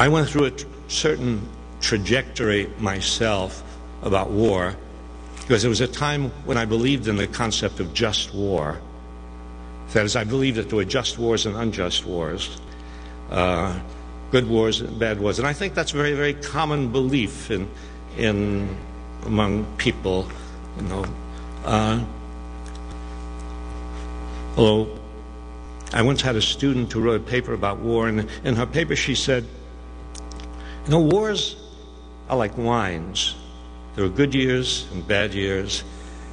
I went through a certain trajectory myself about war, because there was a time when I believed in the concept of just war. That is, I believed that there were just wars and unjust wars, good wars and bad wars, and I think that's a very, very common belief among people. You know, although I once had a student who wrote a paper about war, and in her paper she said, you know, wars are like wines. There are good years and bad years.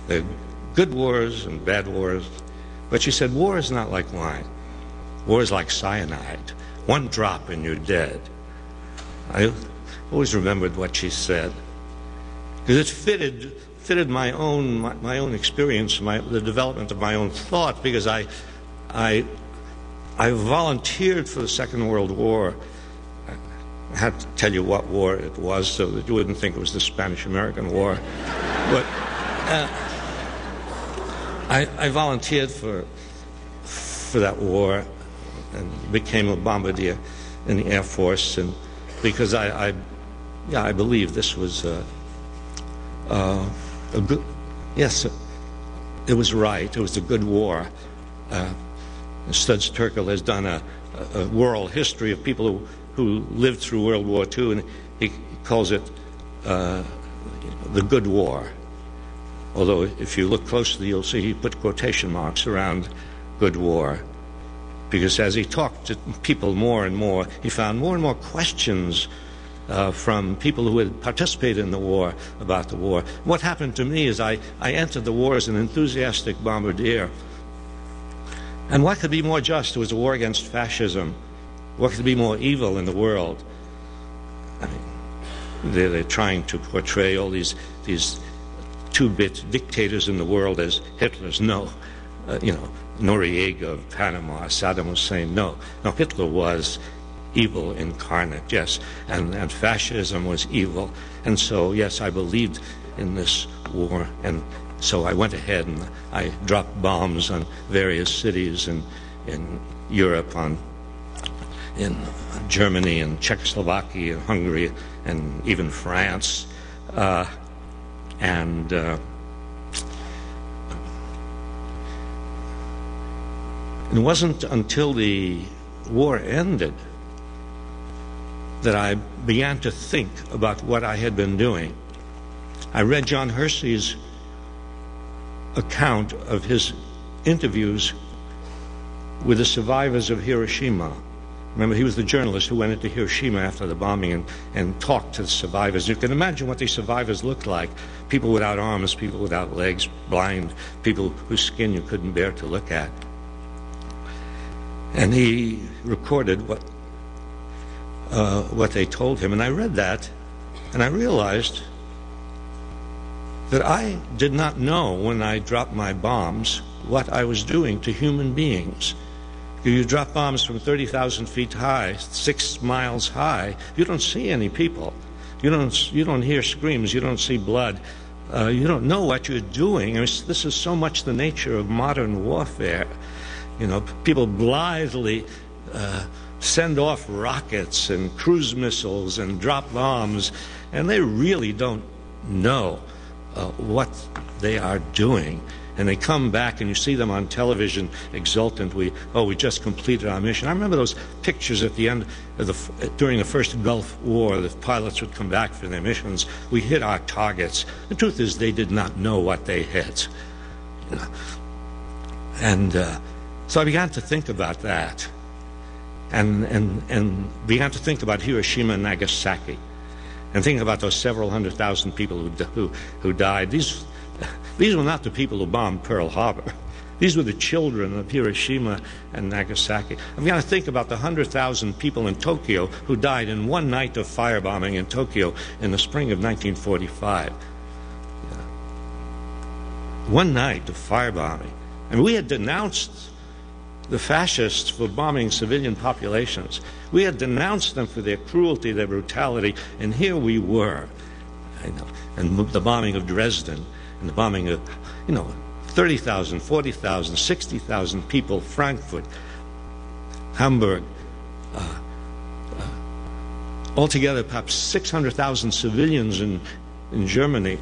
There are good wars and bad wars. But she said, war is not like wine. War is like cyanide. One drop and you're dead. I always remembered what she said, because it fitted my own experience, the development of my own thought, because I volunteered for the Second World War. I had to tell you what war it was so that you wouldn't think it was the Spanish-American War. But I volunteered for that war and became a bombardier in the Air Force, and because I believe this was a good, yes, it was right. It was a good war. Studs Terkel has done a world history of people who lived through World War II, and he calls it the good war. Although if you look closely, you'll see he put quotation marks around good war, because as he talked to people more and more, he found more and more questions from people who had participated in the war about the war. What happened to me is I entered the war as an enthusiastic bombardier. And what could be more just? It was a war against fascism. What could be more evil in the world? I mean, they're trying to portray all these two-bit dictators in the world as Hitlers. No, Noriega of Panama, Saddam Hussein. No, Hitler was evil incarnate, yes, and fascism was evil. And so, yes, I believed in this war, and so I went ahead and I dropped bombs on various cities in Europe, in Germany and Czechoslovakia and Hungary and even France. And it wasn't until the war ended that I began to think about what I had been doing. I read John Hersey's account of his interviews with the survivors of Hiroshima. Remember, he was the journalist who went into Hiroshima after the bombing and talked to the survivors. You can imagine what these survivors looked like. People without arms, people without legs, blind, people whose skin you couldn't bear to look at. And he recorded what they told him. And I read that, and I realized that I did not know when I dropped my bombs what I was doing to human beings. You drop bombs from 30,000 feet high, 6 miles high, you don't see any people. You don't hear screams, you don't see blood. You don't know what you're doing. I mean, this is so much the nature of modern warfare. You know, people blithely send off rockets and cruise missiles and drop bombs, and they really don't know what they are doing. And they come back, and you see them on television, exultant. We just completed our mission. I remember those pictures at the end of during the first Gulf War. The pilots would come back for their missions. We hit our targets. The truth is, they did not know what they hit. You know? And so I began to think about that, and began to think about Hiroshima and Nagasaki, and thinking about those several 100,000 people who died. These were not the people who bombed Pearl Harbor. These were the children of Hiroshima and Nagasaki. I'm going to think about the 100,000 people in Tokyo who died in one night of firebombing in Tokyo in the spring of 1945. One night of firebombing. And we had denounced the fascists for bombing civilian populations. We had denounced them for their cruelty, their brutality, and here we were. And the bombing of Dresden, and the bombing of, 30,000, 40,000, 60,000 people, Frankfurt, Hamburg, altogether, perhaps 600,000 civilians in Germany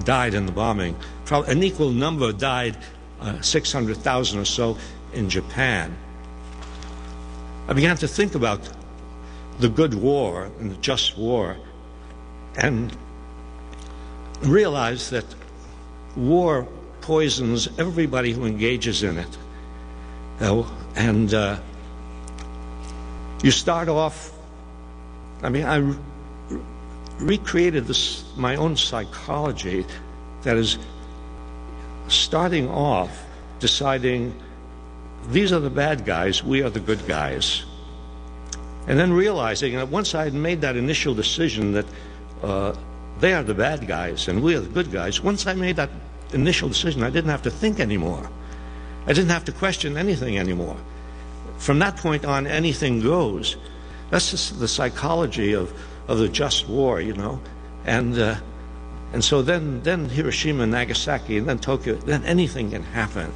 died in the bombing. An equal number died, 600,000 or so, in Japan. I began to think about the good war and the just war, and realized that war poisons everybody who engages in it. You start off, I recreated my own psychology, that is, starting off deciding these are the bad guys, we are the good guys. And then realizing that once I had made that initial decision that they are the bad guys and we are the good guys, once I made that initial decision, I didn't have to think anymore. I didn't have to question anything anymore. From that point on, anything goes. That's just the psychology of the just war, you know. And so then Hiroshima and Nagasaki, and then Tokyo, then anything can happen.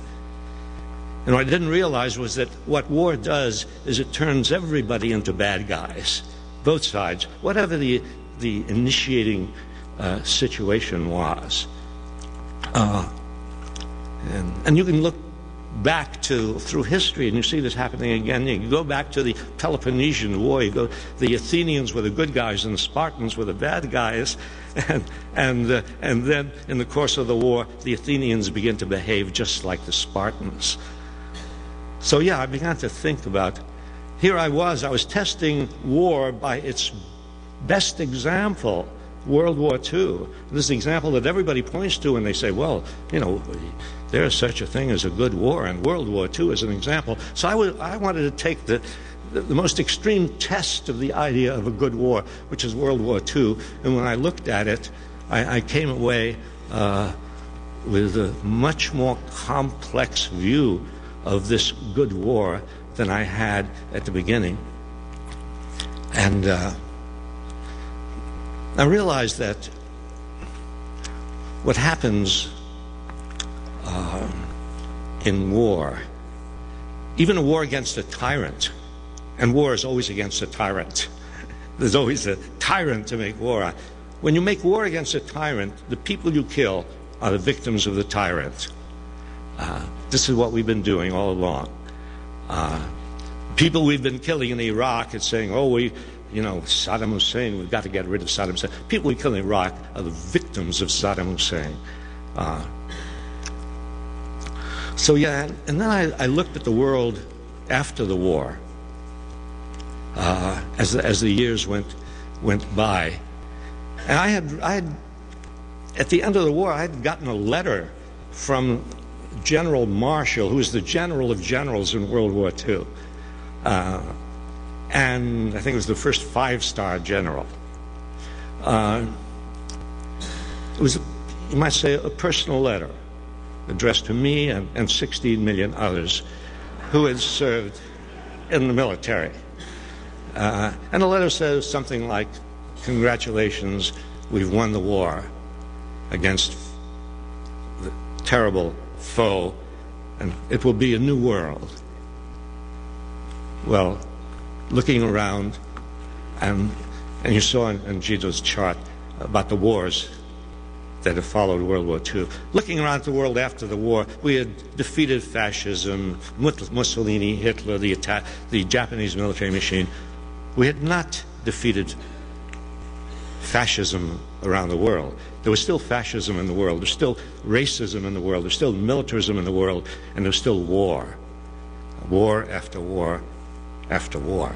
And what I didn't realize was that what war does is it turns everybody into bad guys, both sides, whatever the initiating situation was. And you can look back through history, and you see this happening again. You go back to the Peloponnesian War. The Athenians were the good guys, and the Spartans were the bad guys. And then, in the course of the war, the Athenians began to behave just like the Spartans. So yeah, I began to think about. Here I was testing war by its best example, World War II. This is the example that everybody points to when they say, well, you know, there is such a thing as a good war, and World War II is an example. So I wanted to take the most extreme test of the idea of a good war, which is World War II. And when I looked at it, I came away with a much more complex view of this good war than I had at the beginning. And I realized that what happens in war, even a war against a tyrant, and war is always against a tyrant. There's always a tyrant to make war on. When you make war against a tyrant, the people you kill are the victims of the tyrant. This is what we've been doing all along. People we've been killing in Iraq and saying, oh, Saddam Hussein, we've got to get rid of Saddam Hussein. People we kill in Iraq are the victims of Saddam Hussein. So yeah, and then I looked at the world after the war, as the years went by, and I had at the end of the war I had gotten a letter from General Marshall, who was the general of generals in World War II, and I think it was the first 5-star general. It was, you might say, a personal letter addressed to me and 16 million others who had served in the military. And the letter says something like, congratulations, we've won the war against the terrible foe, and it will be a new world. Well, looking around, and you saw in Gito's chart about the wars that have followed World War II. Looking around the world after the war, we had defeated fascism, Mussolini, Hitler, the Japanese military machine. We had not defeated fascism around the world. There was still fascism in the world. There's still racism in the world. There's still militarism in the world. And there's still war. War after war after war.